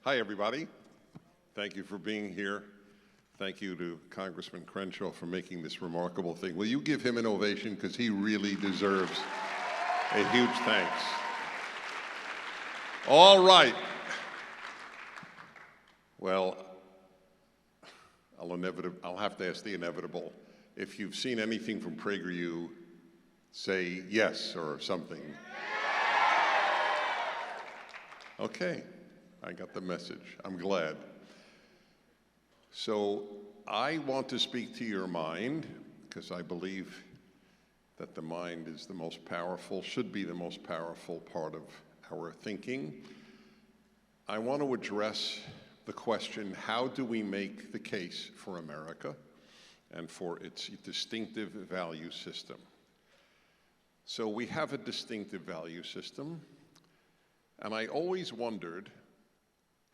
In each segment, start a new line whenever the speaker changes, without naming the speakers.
Hi, everybody. Thank you for being here. Thank you to Congressman Crenshaw for making this remarkable thing. Will you give him an ovation, because he really deserves a huge thanks. All right. Well, I'll have to ask the inevitable. If you've seen anything from Prager, you say yes or something. Okay, I got the message. I'm glad. So I want to speak to your mind, because I believe that the mind is the most powerful, should be the most powerful part of our thinking. I want to address the question, how do we make the case for America and for its distinctive value system? So we have a distinctive value system, and I always wondered,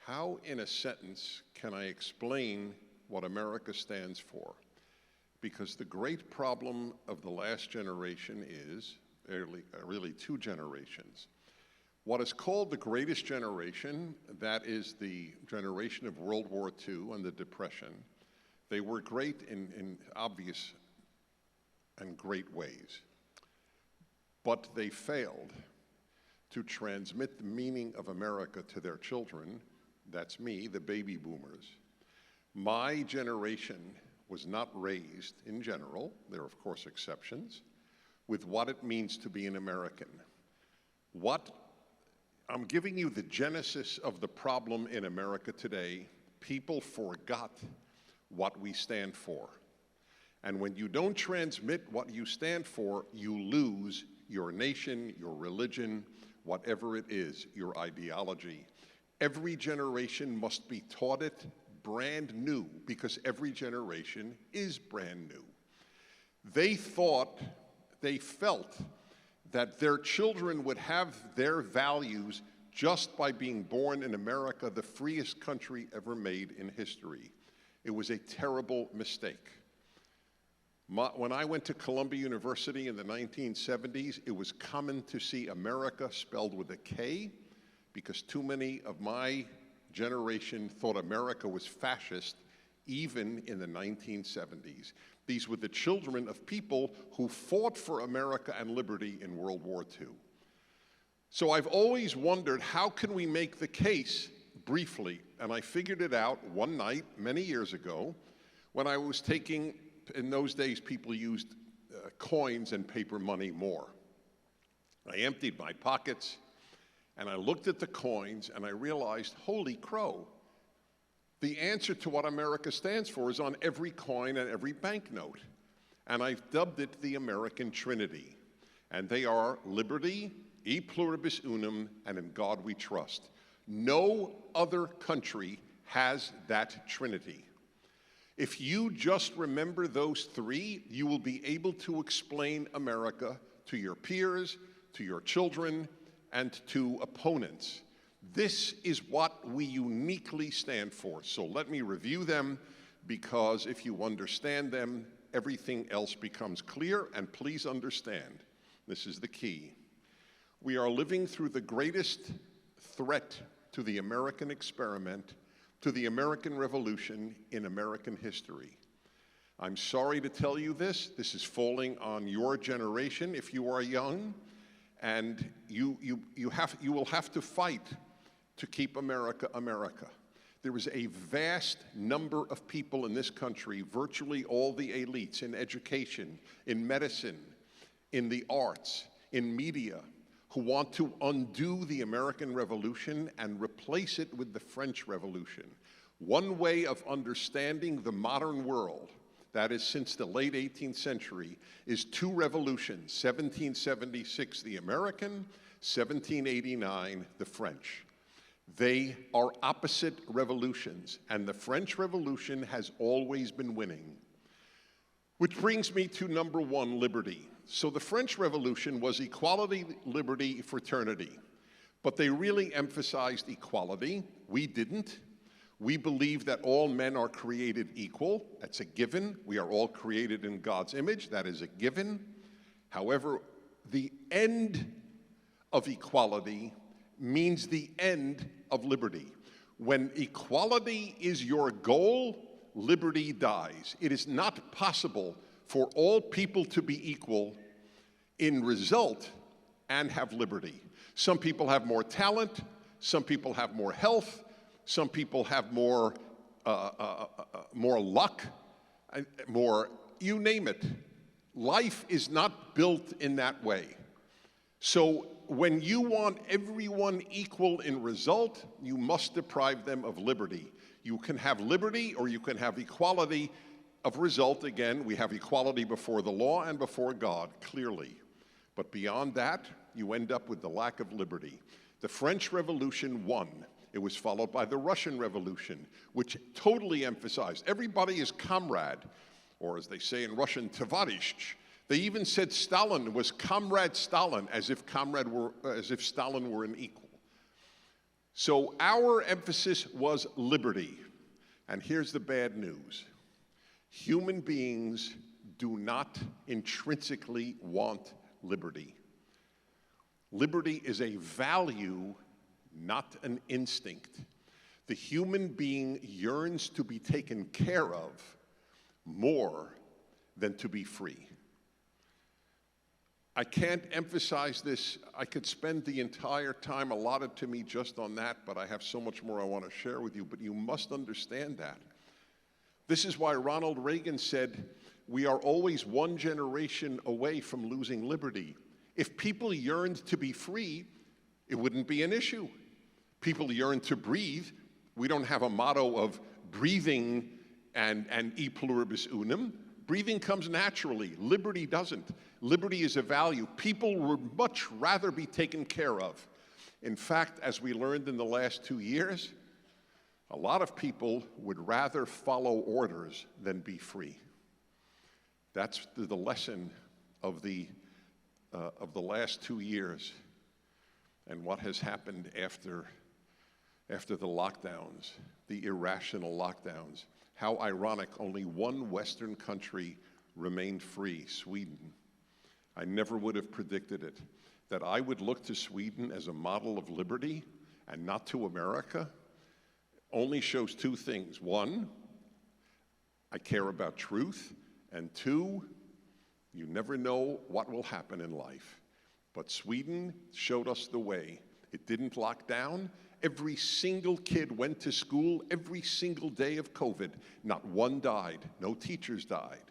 how in a sentence can I explain what America stands for? Because the great problem of the last generation is, really two generations. What is called the greatest generation, that is the generation of World War II and the Depression. They were great in obvious and great ways, but they failed to transmit the meaning of America to their children. That's me, the baby boomers. My generation was not raised, in general, there are of course exceptions, with what it means to be an American. I'm giving you the genesis of the problem in America today. People forgot what we stand for. And when you don't transmit what you stand for, you lose your nation, your religion, whatever it is, your ideology. Every generation must be taught it brand new, because every generation is brand new. They felt that their children would have their values just by being born in America, the freest country ever made in history. It was a terrible mistake. When I went to Columbia University in the 1970s, it was common to see America spelled with a K, because too many of my generation thought America was fascist, even in the 1970s. These were the children of people who fought for America and liberty in World War II. So I've always wondered, how can we make the case briefly? And I figured it out one night, many years ago, when I was taking, in those days people used coins and paper money more. I emptied my pockets, and I looked at the coins, and I realized, holy crow, the answer to what America stands for is on every coin and every banknote. And I've dubbed it the American Trinity. And they are liberty, e pluribus unum, and in God we trust. No other country has that Trinity. If you just remember those three, you will be able to explain America to your peers, to your children, and to opponents. This is what we uniquely stand for. So let me review them, because if you understand them, everything else becomes clear. And please understand, this is the key. We are living through the greatest threat to the American experiment, to the American Revolution in American history. I'm sorry to tell you this. This is falling on your generation if you are young. And you will have to fight to keep America, America. There is a vast number of people in this country, virtually all the elites in education, in medicine, in the arts, in media, who want to undo the American Revolution and replace it with the French Revolution. One way of understanding the modern world, that is since the late 18th century, is two revolutions, 1776, the American, 1789, the French. They are opposite revolutions, and the French Revolution has always been winning. Which brings me to number one, liberty. So the French Revolution was equality, liberty, fraternity. But they really emphasized equality. We didn't. We believe that all men are created equal. That's a given. We are all created in God's image. That is a given. However, the end of equality means the end of liberty. When equality is your goal, liberty dies. It is not possible for all people to be equal in result and have liberty. Some people have more talent, some people have more health, some people have more luck, more, you name it. Life is not built in that way. So when you want everyone equal in result, you must deprive them of liberty. You can have liberty or you can have equality of result. Again, we have equality before the law and before God, clearly. But beyond that, you end up with the lack of liberty. The French Revolution won. It was followed by the Russian Revolution, which totally emphasized everybody is comrade, or as they say in Russian, tavarish. They even said Stalin was Comrade Stalin, as if Stalin were an equal. So our emphasis was liberty. And here's the bad news. Human beings do not intrinsically want liberty. Liberty is a value, not an instinct. The human being yearns to be taken care of more than to be free. I can't emphasize this. I could spend the entire time allotted to me just on that, but I have so much more I want to share with you. But you must understand that. This is why Ronald Reagan said, we are always one generation away from losing liberty. If people yearned to be free, it wouldn't be an issue. People yearn to breathe. We don't have a motto of breathing and e pluribus unum. Breathing comes naturally. Liberty doesn't. Liberty is a value. People would much rather be taken care of. In fact, as we learned in the last 2 years, a lot of people would rather follow orders than be free. That's the lesson of the last 2 years and what has happened after the lockdowns, the irrational lockdowns. How ironic, only one Western country remained free, Sweden. I never would have predicted it, that I would look to Sweden as a model of liberty and not to America, only shows two things. One, I care about truth, and two, you never know what will happen in life. But Sweden showed us the way. It didn't lock down. Every single kid went to school every single day of COVID. Not one died. No teachers died.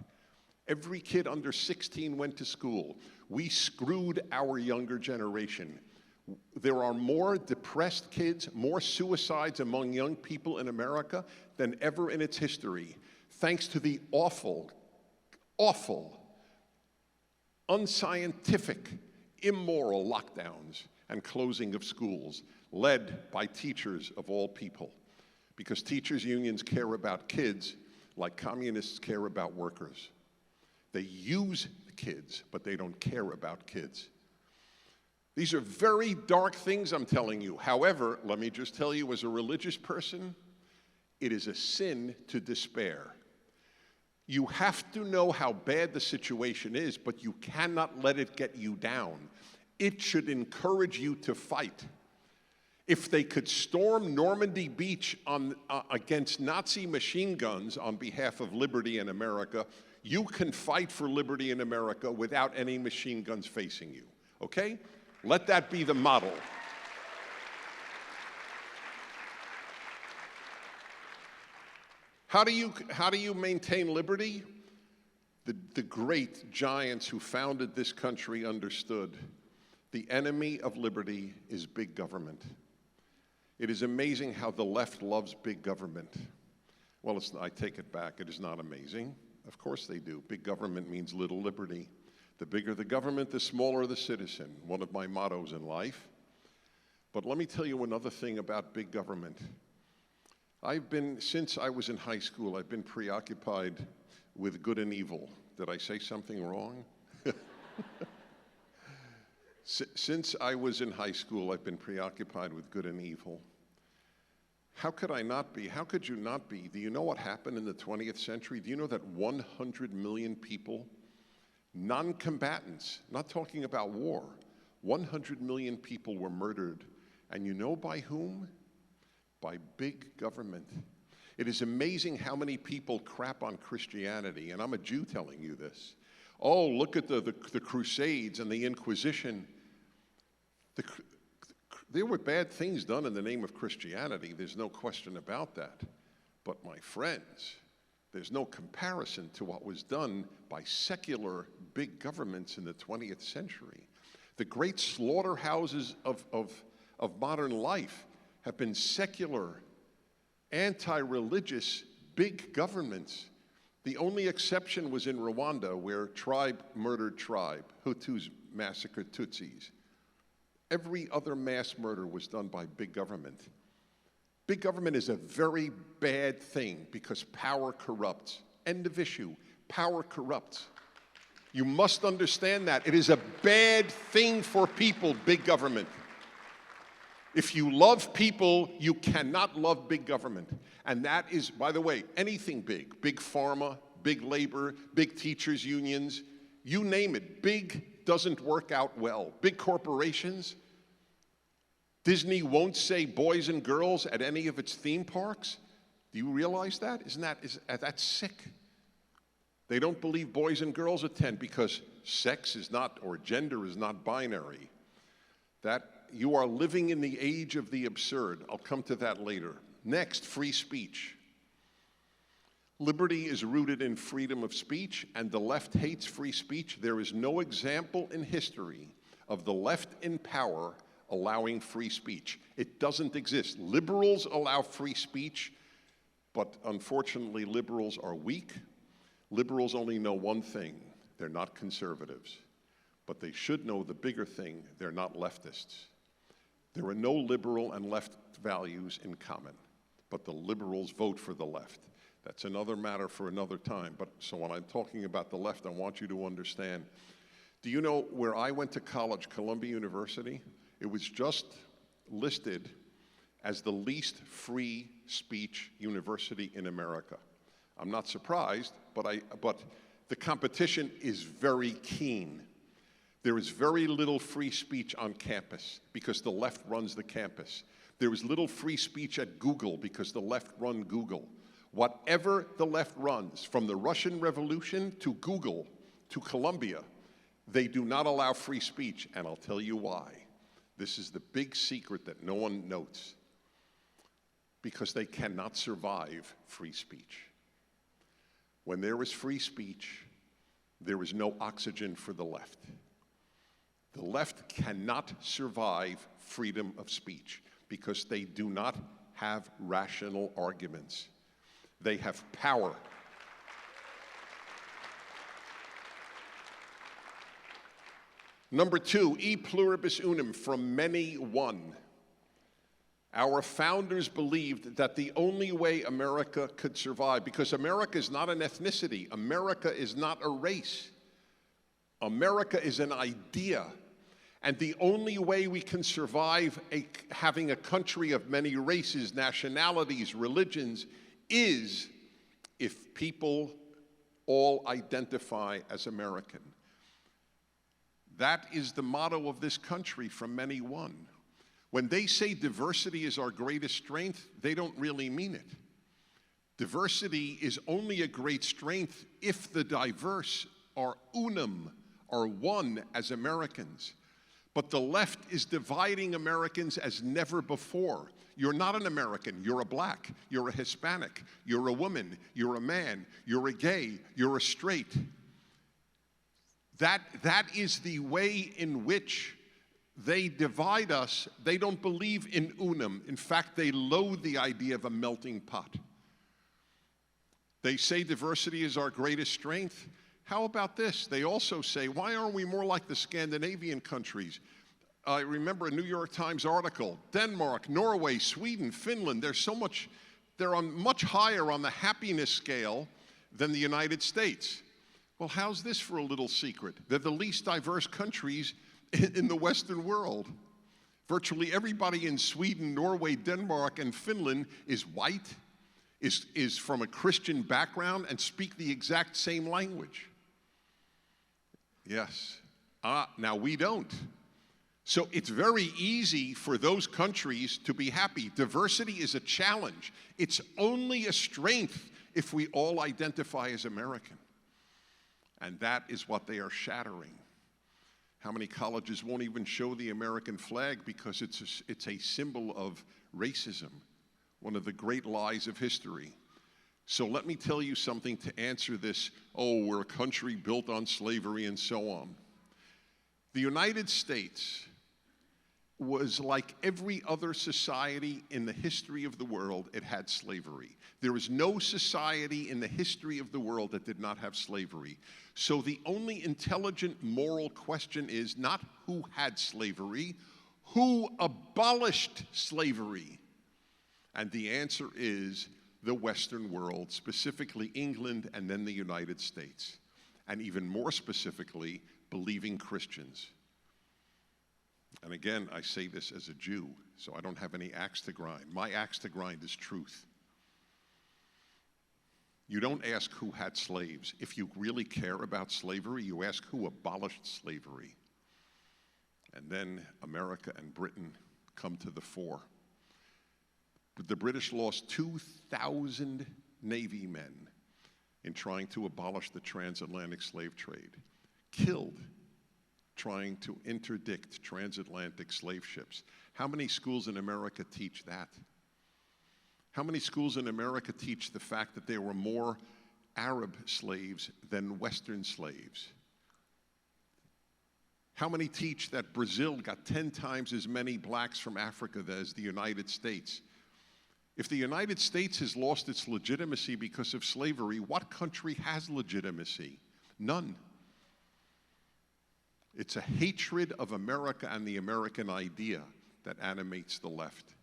Every kid under 16 went to school. We screwed our younger generation. There are more depressed kids, more suicides among young people in America than ever in its history, thanks to the awful, unscientific, immoral lockdowns and closing of schools, led by teachers of all people. Because teachers' unions care about kids like communists care about workers. They use kids, but they don't care about kids. These are very dark things I'm telling you. However, let me just tell you, as a religious person, it is a sin to despair. You have to know how bad the situation is, but you cannot let it get you down. It should encourage you to fight. If they could storm Normandy Beach against Nazi machine guns on behalf of liberty in America, you can fight for liberty in America without any machine guns facing you, okay? Let that be the model. How do you maintain liberty? The great giants who founded this country understood the enemy of liberty is big government. It is amazing how the left loves big government. Well, I take it back. It is not amazing. Of course they do. Big government means little liberty. The bigger the government, the smaller the citizen, one of my mottos in life. But let me tell you another thing about big government. Since I was in high school, I've been preoccupied with good and evil. Did I say something wrong? Since I was in high school, I've been preoccupied with good and evil. How could I not be? How could you not be? Do you know what happened in the 20th century? Do you know that 100 million people, non-combatants, not talking about war, 100 million people were murdered, and you know by whom? by big government. It is amazing how many people crap on Christianity, and I'm a Jew telling you this. Oh, look at the Crusades and the Inquisition. There were bad things done in the name of Christianity. There's no question about that. But my friends, there's no comparison to what was done by secular big governments in the 20th century. The great slaughterhouses of modern life have been secular, anti-religious big governments. The only exception was in Rwanda, where tribe murdered tribe, Hutus massacred Tutsis. Every other mass murder was done by big government. Big government is a very bad thing because power corrupts. End of issue. Power corrupts. You must understand that. It is a bad thing for people, big government. If you love people, you cannot love big government. And that is, by the way, anything big. Big pharma, big labor, big teachers' unions, you name it. Big doesn't work out well. Big corporations. Disney won't say boys and girls at any of its theme parks. Do you realize that? That's sick. They don't believe boys and girls attend because sex is not, or gender is not binary. That you are living in the age of the absurd. I'll come to that later. Next, free speech. Liberty is rooted in freedom of speech, and the left hates free speech. There is no example in history of the left in power allowing free speech. It doesn't exist. Liberals allow free speech, but unfortunately, liberals are weak. Liberals only know one thing: they're not conservatives. But they should know the bigger thing: they're not leftists. There are no liberal and left values in common, but the liberals vote for the left. That's another matter for another time. But so when I'm talking about the left, I want you to understand. Do you know where I went to college, Columbia University? It was just listed as the least free speech university in America. I'm not surprised, but the competition is very keen. There is very little free speech on campus because the left runs the campus. There is little free speech at Google because the left run Google. Whatever the left runs, from the Russian Revolution to Google to Columbia, they do not allow free speech, and I'll tell you why. This is the big secret that no one notes. Because they cannot survive free speech. When there is free speech, there is no oxygen for the left. The left cannot survive freedom of speech because they do not have rational arguments. They have power. Number two, e pluribus unum, from many one. Our founders believed that the only way America could survive, because America is not an ethnicity, America is not a race, America is an idea. And the only way we can survive having a country of many races, nationalities, religions, is if people all identify as American. That is the motto of this country, from many one. When they say diversity is our greatest strength, they don't really mean it. Diversity is only a great strength if the diverse are unum, are one as Americans. But the left is dividing Americans as never before. You're not an American, you're a black, you're a Hispanic, you're a woman, you're a man, you're a gay, you're a straight. That is the way in which they divide us. They don't believe in unum. In fact, they loathe the idea of a melting pot. They say diversity is our greatest strength. How about this? They also say, why aren't we more like the Scandinavian countries? I remember a New York Times article, Denmark, Norway, Sweden, Finland, they're much higher on the happiness scale than the United States. Well, how's this for a little secret? They're the least diverse countries in the Western world. Virtually everybody in Sweden, Norway, Denmark, and Finland is white, is from a Christian background, and speak the exact same language. Yes. Now we don't. So it's very easy for those countries to be happy. Diversity is a challenge. It's only a strength if we all identify as American. And that is what they are shattering. How many colleges won't even show the American flag because it's a symbol of racism, one of the great lies of history. So let me tell you something to answer this, oh, we're a country built on slavery and so on. The United States was like every other society in the history of the world. It had slavery. There is no society in the history of the world that did not have slavery. So the only intelligent moral question is not who had slavery, who abolished slavery? And the answer is the Western world, specifically England and then the United States, and even more specifically, believing Christians. And again, I say this as a Jew, so I don't have any axe to grind. My axe to grind is truth. You don't ask who had slaves. If you really care about slavery, you ask who abolished slavery. And then America and Britain come to the fore. But the British lost 2,000 Navy men in trying to abolish the transatlantic slave trade, killed trying to interdict transatlantic slave ships. How many schools in America teach that? How many schools in America teach the fact that there were more Arab slaves than Western slaves? How many teach that Brazil got 10 times as many blacks from Africa as the United States? If the United States has lost its legitimacy because of slavery, what country has legitimacy? None. It's a hatred of America and the American idea that animates the left.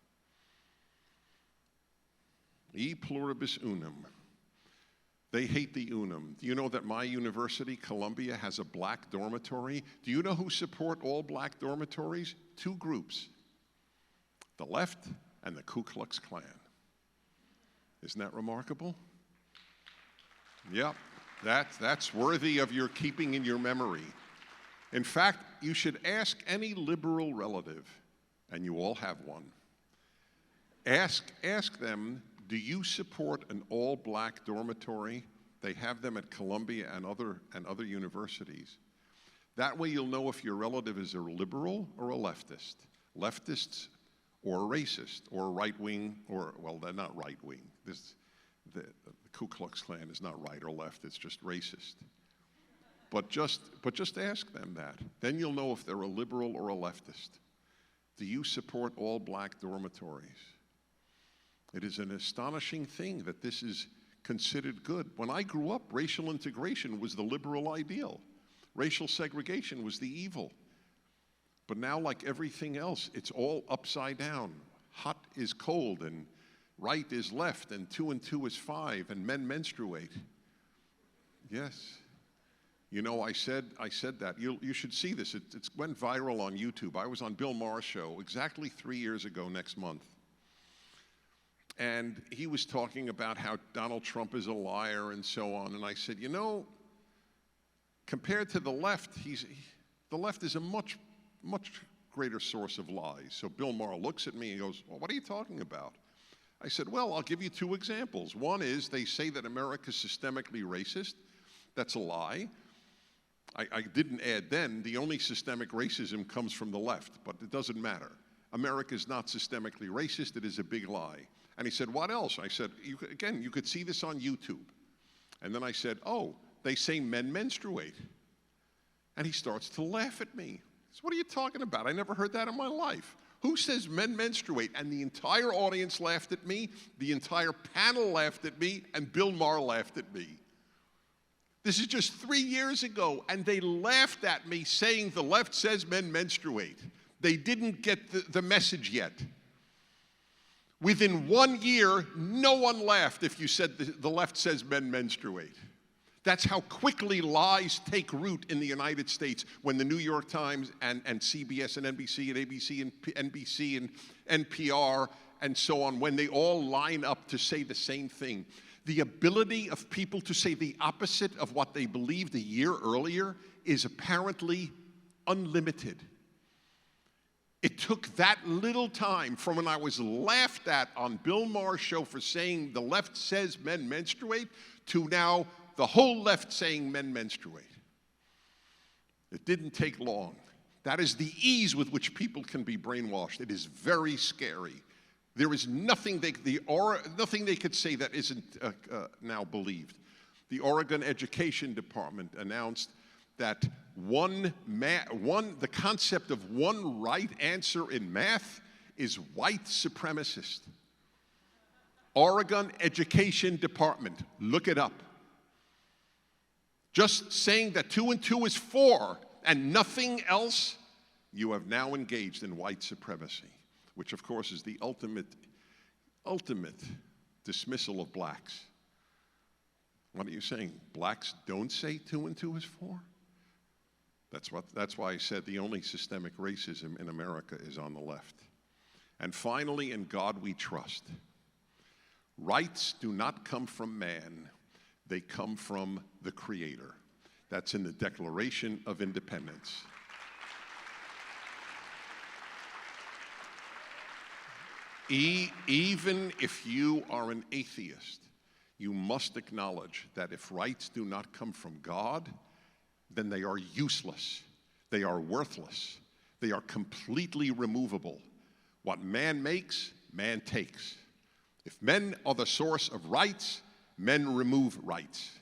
E pluribus unum. They hate the unum. Do you know that my university, Columbia, has a black dormitory? Do you know who support all black dormitories? Two groups, the left and the Ku Klux Klan. Isn't that remarkable? Yep, that's worthy of your keeping in your memory. In fact, you should ask any liberal relative, and you all have one. Ask them, do you support an all-black dormitory? They have them at Columbia and other universities. That way you'll know if your relative is a liberal or a leftist. Leftists or a racist or a right-wing, or, well, they're not right-wing. The Ku Klux Klan is not right or left, it's just racist. But just ask them that. Then you'll know if they're a liberal or a leftist. Do you support all black dormitories? It is an astonishing thing that this is considered good. When I grew up, racial integration was the liberal ideal. Racial segregation was the evil. But now, like everything else, it's all upside down. Hot is cold, and right is left, and 2 and 2 is 5, and men menstruate. Yes. You know, I said that. You should see this. It went viral on YouTube. I was on Bill Maher's show exactly 3 years ago next month. And he was talking about how Donald Trump is a liar and so on. And I said, you know, compared to the left, the left is a much greater source of lies. So Bill Maher looks at me and goes, well, what are you talking about? I said, well, I'll give you 2 examples. One is they say that America's systemically racist. That's a lie. I didn't add then, the only systemic racism comes from the left, but it doesn't matter. America is not systemically racist, it is a big lie. And he said, what else? I said, you could see this on YouTube. And then I said, oh, they say men menstruate. And he starts to laugh at me. He says, what are you talking about? I never heard that in my life. Who says men menstruate? And the entire audience laughed at me, the entire panel laughed at me, and Bill Maher laughed at me. This is just 3 years ago, and they laughed at me saying the left says men menstruate. They didn't get the message yet. Within 1 year, no one laughed if you said the left says men menstruate. That's how quickly lies take root in the United States when the New York Times and CBS and NBC and ABC and NBC and NPR and so on, when they all line up to say the same thing. The ability of people to say the opposite of what they believed a year earlier is apparently unlimited. It took that little time from when I was laughed at on Bill Maher's show for saying the left says men menstruate to now the whole left saying men menstruate. It didn't take long. That is the ease with which people can be brainwashed. It is very scary. There is nothing they could say that isn't now believed. The Oregon Education Department announced that the concept of one right answer in math is white supremacist. Oregon Education Department, look it up. Just saying that 2 and 2 is 4 and nothing else, you have now engaged in white supremacy, which of course is the ultimate dismissal of blacks. What are you saying? Blacks don't say 2 and 2 is 4? That's why I said the only systemic racism in America is on the left. And finally, in God we trust. Rights do not come from man, they come from the Creator. That's in the Declaration of Independence. Even if you are an atheist, you must acknowledge that if rights do not come from God, then they are useless, they are worthless, they are completely removable. What man makes, man takes. If men are the source of rights, men remove rights.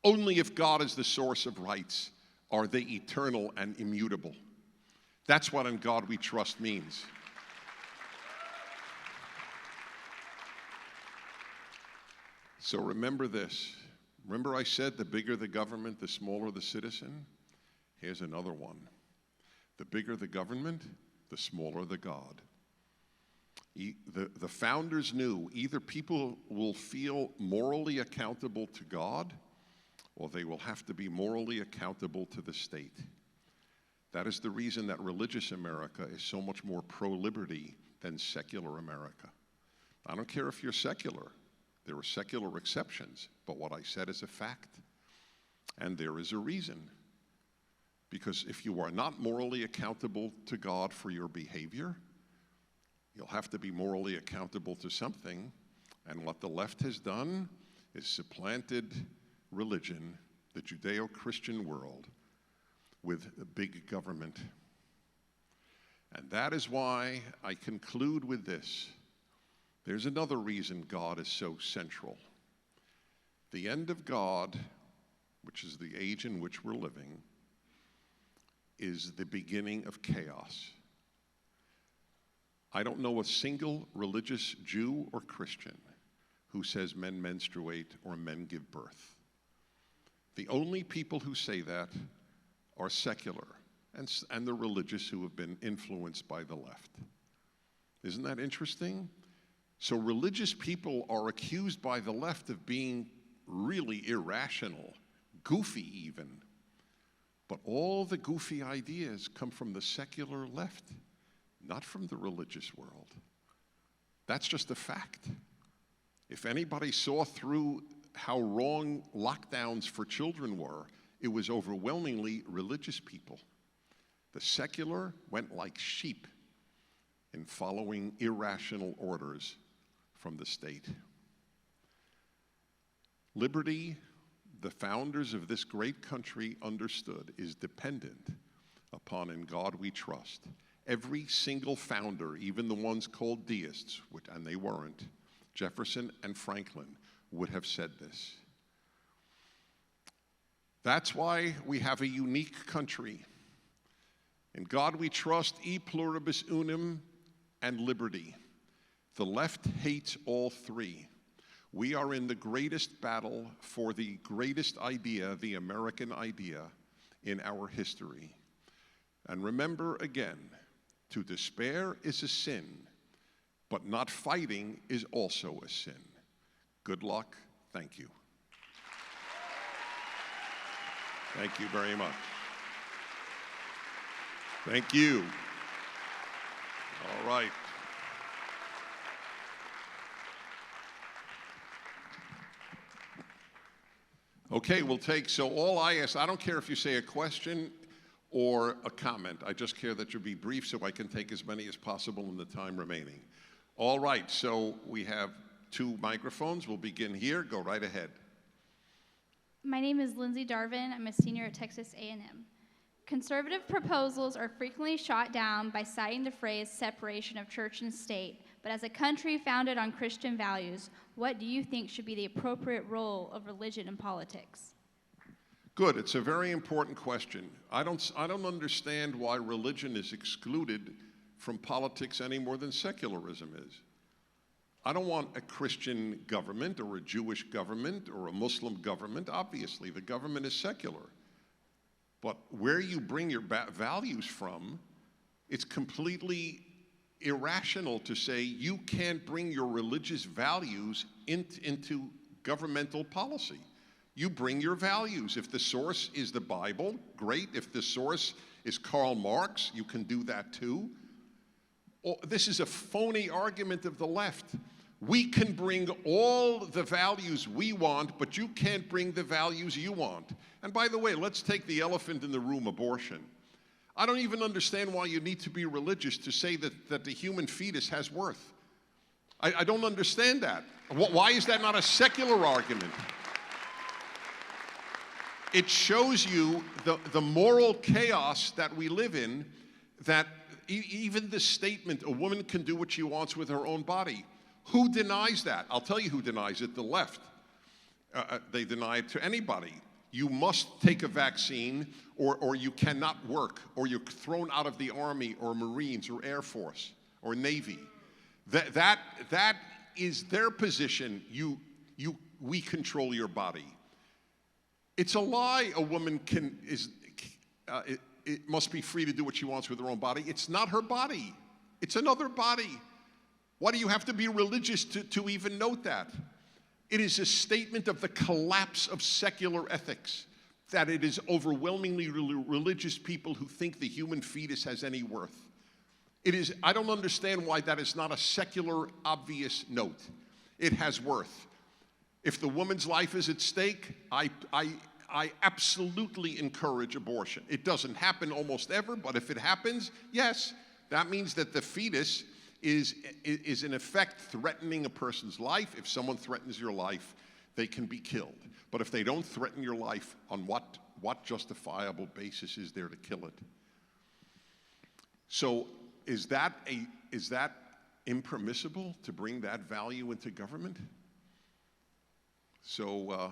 Only if God is the source of rights are they eternal and immutable. That's what in God we trust means. So remember this. Remember I said the bigger the government, the smaller the citizen? Here's another one. The bigger the government, the smaller the God. The founders knew either people will feel morally accountable to God or they will have to be morally accountable to the state. That is the reason that religious America is so much more pro-liberty than secular America. I don't care if you're secular. There are secular exceptions, but what I said is a fact. And there is a reason. Because if you are not morally accountable to God for your behavior, you'll have to be morally accountable to something. And what the left has done is supplanted religion, the Judeo-Christian world, with a big government. And that is why I conclude with this. There's another reason God is so central. The end of God, which is the age in which we're living, is the beginning of chaos. I don't know a single religious Jew or Christian who says men menstruate or men give birth. The only people who say that are secular and the religious who have been influenced by the left. Isn't that interesting? So religious people are accused by the left of being really irrational, goofy even. But all the goofy ideas come from the secular left, not from the religious world. That's just a fact. If anybody saw through how wrong lockdowns for children were, it was overwhelmingly religious people. The secular went like sheep in following irrational orders from the state. Liberty, the founders of this great country understood, is dependent upon in God we trust. Every single founder, even the ones called deists, and they weren't, Jefferson and Franklin, would have said this. That's why we have a unique country. In God we trust, e pluribus unum, and liberty. The left hates all three. We are in the greatest battle for the greatest idea, the American idea, in our history. And remember again, to despair is a sin, but not fighting is also a sin. Good luck. Thank you. Thank you very much. Thank you. All right. Okay, we'll take, so all I ask, I don't care if you say a question or a comment. I just care that you be brief so I can take as many as possible in the time remaining. All right, so we have 2 microphones. We'll begin here. Go right ahead.
My name is Lindsay Darvin. I'm a senior at Texas A&M. Conservative proposals are frequently shot down by citing the phrase separation of church and state. But as a country founded on Christian values, what do you think should be the appropriate role of religion in politics?
Good. It's a very important question. I don't understand why religion is excluded from politics any more than secularism is. I don't want a Christian government or a Jewish government or a Muslim government. Obviously, the government is secular. But where you bring your values from, it's completely irrational to say you can't bring your religious values into governmental policy. You bring your values. If the source is the Bible, great. If the source is Karl Marx, you can do that too. This is a phony argument of the left. We can bring all the values we want, but you can't bring the values you want. And by the way, let's take the elephant in the room, abortion. I don't even understand why you need to be religious to say that the human fetus has worth. I don't understand that. Why is that not a secular argument? It shows you the moral chaos that we live in, that even the statement, a woman can do what she wants with her own body. Who denies that? I'll tell you who denies it, the left. They deny it to anybody. You must take a vaccine or you cannot work, or you're thrown out of the Army or Marines or Air Force or Navy. That is their position. We control your body. It's a lie a woman it must be free to do what she wants with her own body. It's not her body. It's another body. Why do you have to be religious to even note that? It is a statement of the collapse of secular ethics, that it is overwhelmingly religious people who think the human fetus has any worth. I don't understand why that is not a secular, obvious note. It has worth. If the woman's life is at stake, I absolutely encourage abortion. It doesn't happen almost ever, but if it happens, yes, that means that the fetus is in effect threatening a person's life. If someone threatens your life, they can be killed. But if they don't threaten your life, on what justifiable basis is there to kill it? So is that impermissible to bring that value into government? So,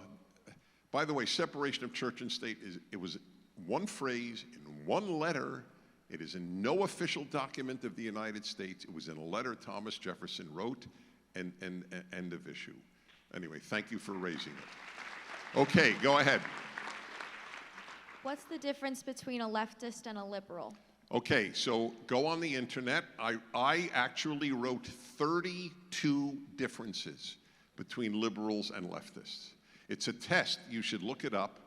by the way, separation of church and state, it was one phrase in one letter. It is in no official document of the United States. It was in a letter Thomas Jefferson wrote, and end of issue. Anyway, thank you for raising it. Okay, go ahead.
What's the difference between a leftist and a liberal?
Okay, so go on the internet. I actually wrote 32 differences between liberals and leftists. It's a test. You should look it up.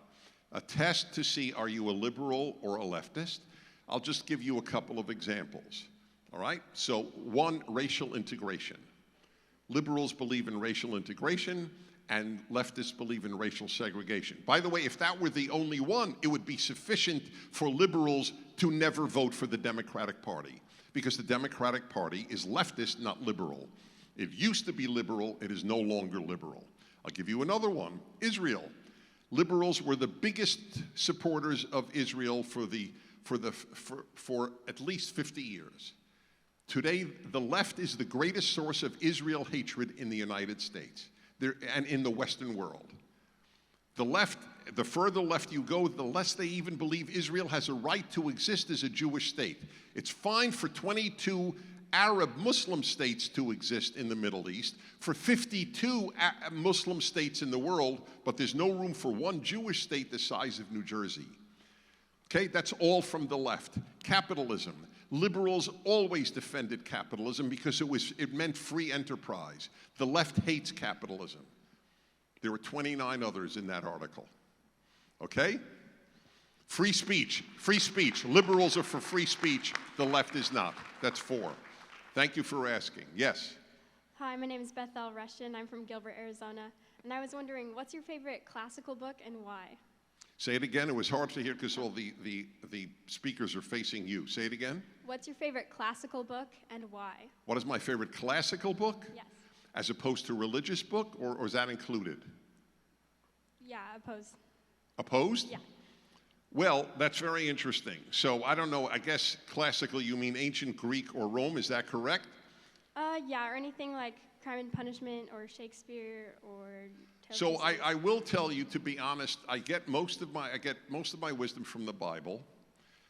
A test to see, are you a liberal or a leftist? I'll just give you a couple of examples. All right? So, one, racial integration. Liberals believe in racial integration, and leftists believe in racial segregation. By the way, if that were the only one, it would be sufficient for liberals to never vote for the Democratic Party, because the Democratic Party is leftist, not liberal. It used to be liberal. It is no longer liberal. I'll give you another one. Israel. Liberals were the biggest supporters of Israel for at least 50 years. Today, the left is the greatest source of Israel hatred in the United States and in the Western world. The left, the further left you go, the less they even believe Israel has a right to exist as a Jewish state. It's fine for 22 Arab Muslim states to exist in the Middle East, for 52 Muslim states in the world, but there's no room for one Jewish state the size of New Jersey. Okay, that's all from the left. Capitalism. Liberals always defended capitalism because it meant free enterprise. The left hates capitalism. There were 29 others in that article. Okay? Free speech. Free speech. Liberals are for free speech. The left is not. That's 4. Thank you for asking. Yes?
Hi, my name is Bethel Rushton. I'm from Gilbert, Arizona. And I was wondering, what's your favorite classical book and why?
Say it again. It was hard to hear because all the speakers are facing you. Say it again.
What's your favorite classical book and why?
What is my favorite classical book?
Yes.
As opposed to religious book, or is that included?
Yeah, oppose.
Opposed?
Yeah.
Well, that's very interesting. So I don't know, I guess classical you mean ancient Greek or Rome, is that correct?
Yeah, or anything like Crime and Punishment or Shakespeare or
So
Tales of
I will tell you, to be honest, I get most of my wisdom from the Bible,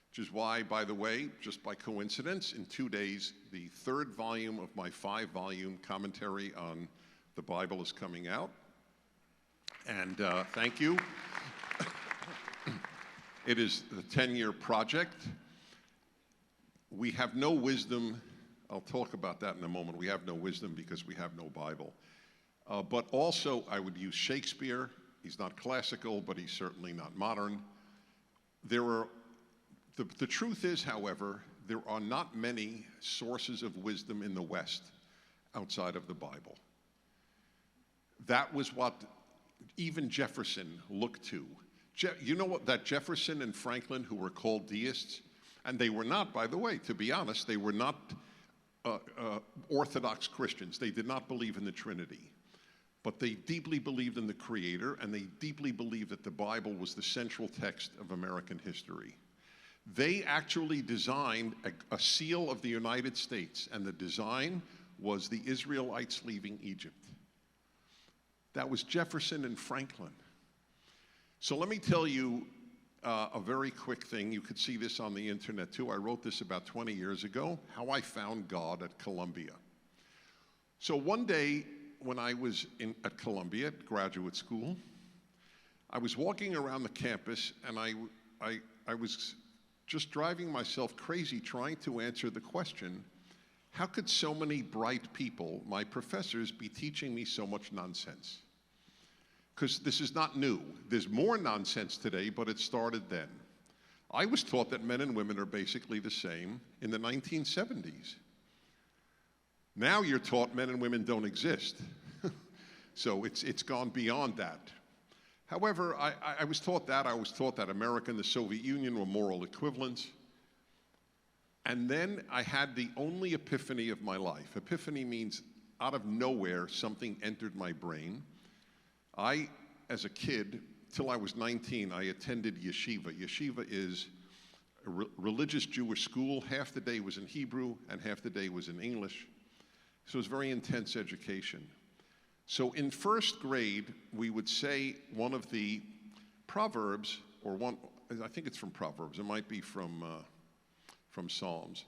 which is why, by the way, just by coincidence, in 2 days, the 3rd volume of my 5-volume commentary on the Bible is coming out. And thank you. It is the 10-year project. We have no wisdom. I'll talk about that in a moment. We have no wisdom because we have no Bible. But also, I would use Shakespeare. He's not classical, but he's certainly not modern. The truth is, however, there are not many sources of wisdom in the West outside of the Bible. That was what even Jefferson looked to. You know what, that Jefferson and Franklin, who were called deists, and they were not, by the way, to be honest, they were not Orthodox Christians. They did not believe in the Trinity. But they deeply believed in the Creator, and they deeply believed that the Bible was the central text of American history. They actually designed a seal of the United States, and the design was the Israelites leaving Egypt. That was Jefferson and Franklin. So let me tell you a very quick thing. You could see this on the internet too. I wrote this about 20 years ago, how I found God at Columbia. So one day when I was at Columbia, at graduate school, I was walking around the campus, and I was just driving myself crazy trying to answer the question, how could so many bright people, my professors, be teaching me so much nonsense? Because this is not new. There's more nonsense today, but it started then. I was taught that men and women are basically the same in the 1970s. Now you're taught men and women don't exist. So it's gone beyond that. However, I was taught that. I was taught that America and the Soviet Union were moral equivalents. And then I had the only epiphany of my life. Epiphany means out of nowhere, something entered my brain. As a kid, till I was 19, I attended yeshiva. Yeshiva is a religious Jewish school. Half the day was in Hebrew and half the day was in English. So it was very intense education. So in 1st grade, we would say one of the Proverbs, I think it's from Proverbs, it might be from Psalms.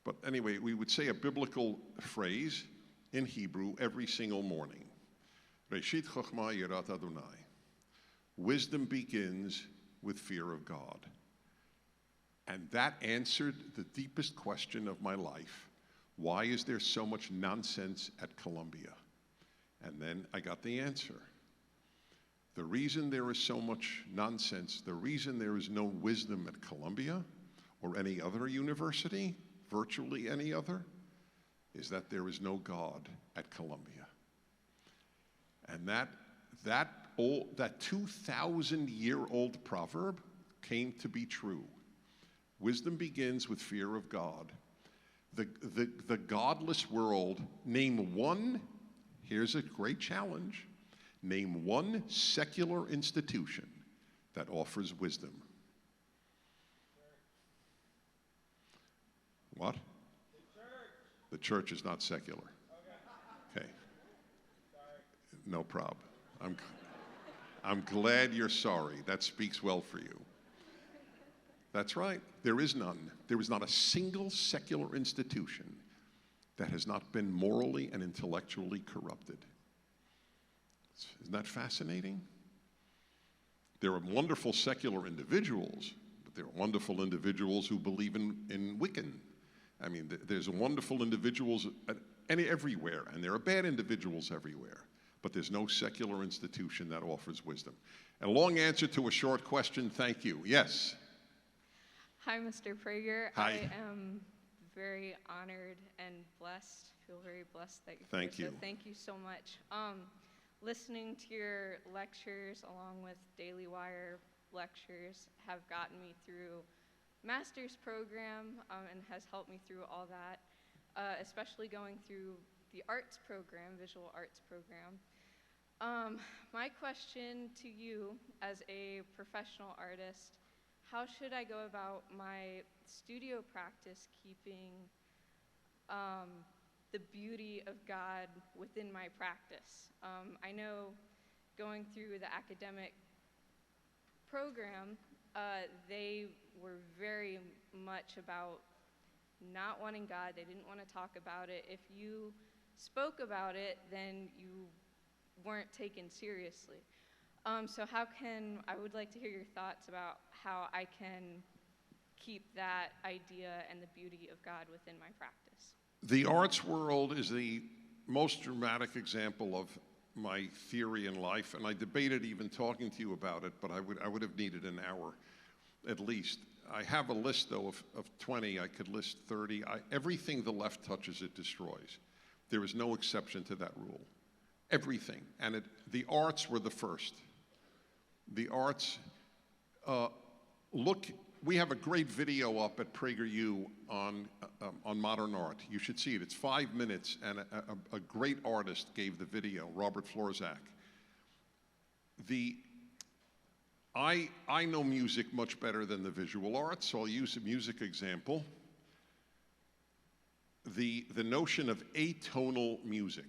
But anyway, we would say a biblical phrase in Hebrew every single morning. Reshit Chochmah Yirat Adonai. Wisdom begins with fear of God. And that answered the deepest question of my life. Why is there so much nonsense at Columbia? And then I got the answer. The reason there is so much nonsense, the reason there is no wisdom at Columbia or any other university, virtually any other, is that there is no God at Columbia. And that 2,000-year-old proverb came to be true. Wisdom begins with fear of God. The godless world, name one, here's a great challenge, name one secular institution that offers wisdom. What? The church is not secular. Okay. No problem. I'm glad you're sorry. That speaks well for you. That's right. There is none. There is not a single secular institution that has not been morally and intellectually corrupted. Isn't that fascinating? There are wonderful secular individuals, but there are wonderful individuals who believe in Wiccan. I mean, there's wonderful individuals everywhere, and there are bad individuals everywhere. But there's no secular institution that offers wisdom. A long answer to a short question, thank you. Yes?
Hi, Mr. Prager.
Hi.
I am very honored and blessed. Feel very blessed that you're
Thank
here.
you.
So thank you so much. Listening to your lectures along with Daily Wire lectures have gotten me through master's program and has helped me through all that, especially going through the arts program, visual arts program. My question to you as a professional artist, how should I go about my studio practice keeping the beauty of God within my practice? I know going through the academic program, they were very much about not wanting God. They didn't want to talk about it. If you spoke about it, then you weren't taken seriously. So I would like to hear your thoughts about how I can keep that idea and the beauty of God within my practice.
The arts world is the most dramatic example of my theory in life, and I debated even talking to you about it, but I would have needed an hour at least. I have a list, though, of 20. I could list 30. Everything the left touches, it destroys. There is no exception to that rule. Everything. And the arts were the first. The arts, we have a great video up at PragerU on modern art. You should see it. It's 5 minutes, and a great artist gave the video, Robert Florzak. I know music much better than the visual arts, so I'll use a music example. The notion of atonal music.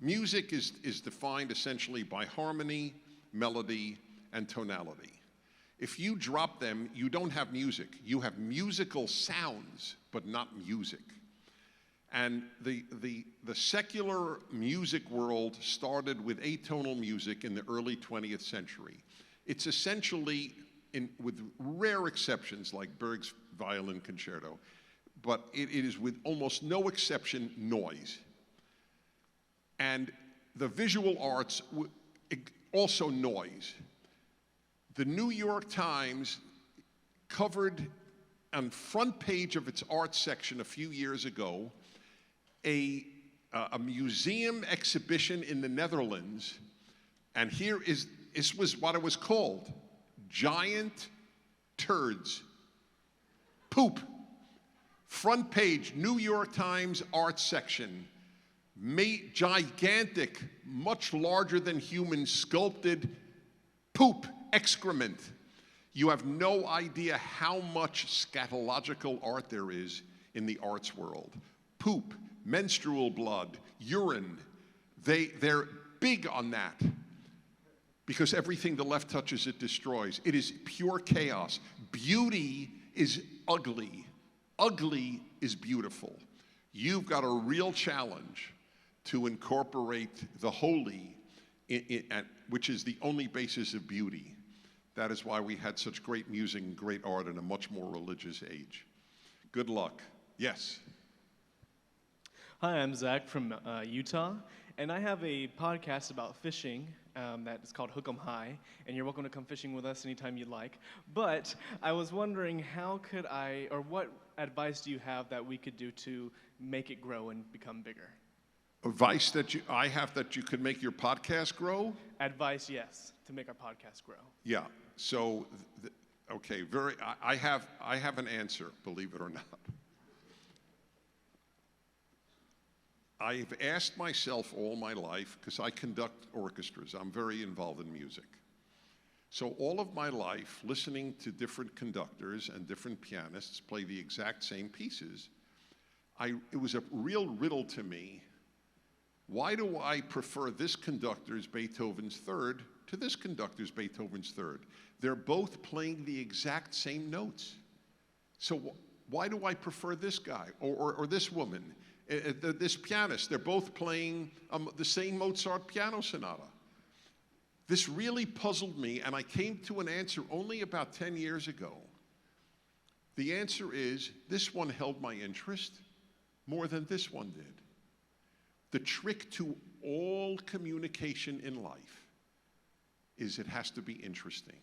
Music is defined essentially by harmony, melody, and tonality. If you drop them, you don't have music. You have musical sounds, but not music. And the secular music world started with atonal music in the early 20th century. It's essentially, with rare exceptions like Berg's violin concerto, but it is with almost no exception noise. And the visual arts, also noise. The New York Times covered on front page of its art section a few years ago a museum exhibition in the Netherlands, and this was what it was called: giant turds. Poop. Front page, New York Times art section. Gigantic, much larger than human, sculpted poop, excrement. You have no idea how much scatological art there is in the arts world. Poop, menstrual blood, urine. They're big on that because everything the left touches, it destroys. It is pure chaos. Beauty is ugly. Ugly is beautiful. You've got a real challenge to incorporate the holy, which is the only basis of beauty. That is why we had such great music and great art in a much more religious age. Good luck. Yes.
Hi, I'm Zach from Utah, and I have a podcast about fishing that is called Hook 'em High, and you're welcome to come fishing with us anytime you'd like. But I was wondering, what advice do you have that we could do to make it grow and become bigger?
Advice that I have that you could make your podcast grow?
Advice, yes, to make our podcast grow.
Yeah. So, okay. I have an answer. Believe it or not. I've asked myself all my life, because I conduct orchestras. I'm very involved in music. So all of my life, listening to different conductors and different pianists play the exact same pieces, it was a real riddle to me. Why do I prefer this conductor's Beethoven's Third to this conductor's Beethoven's Third? They're both playing the exact same notes. So why do I prefer this guy or this woman? This pianist, they're both playing the same Mozart piano sonata. This really puzzled me, and I came to an answer only about 10 years ago. The answer is, this one held my interest more than this one did. The trick to all communication in life is it has to be interesting.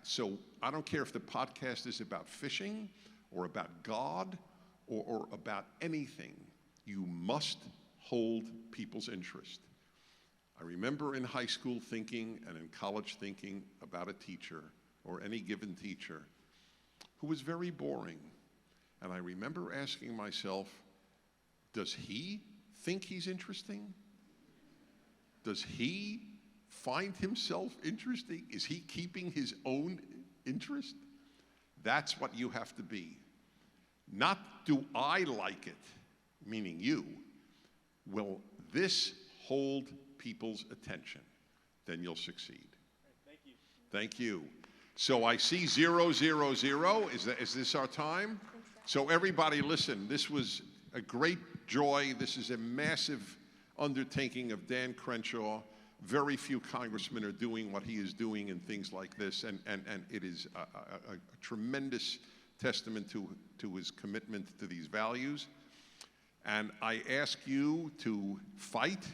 So I don't care if the podcast is about fishing or about God or about anything. You must hold people's interest. I remember in high school thinking and in college thinking about a teacher or any given teacher who was very boring. And I remember asking myself, does he think he's interesting? Does he find himself interesting? Is he keeping his own interest? That's what you have to be. Not do I like it, meaning you. Will this hold people's attention? Then you'll succeed.
Thank you.
Thank you. So I see 0, 0, 0. Is this our time? So everybody listen, this was a great joy. This is a massive undertaking of Dan Crenshaw. Very few congressmen are doing what he is doing and things like this, and it is a tremendous testament to his commitment to these values. And I ask you to fight.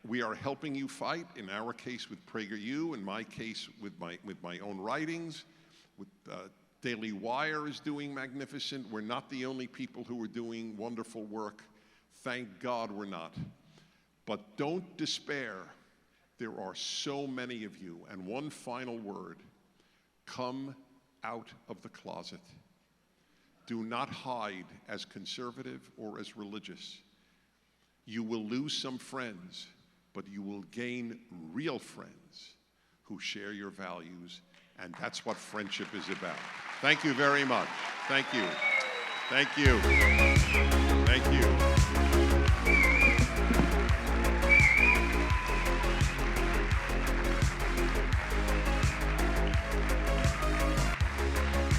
We are helping you fight, in our case with PragerU, in my case with my own writings, with Daily Wire is doing magnificent. We're not the only people who are doing wonderful work. Thank God we're not. But don't despair. There are so many of you. And one final word, come out of the closet. Do not hide as conservative or as religious. You will lose some friends, but you will gain real friends who share your values, and that's what friendship is about. Thank you very much. Thank you. Thank you. Thank you.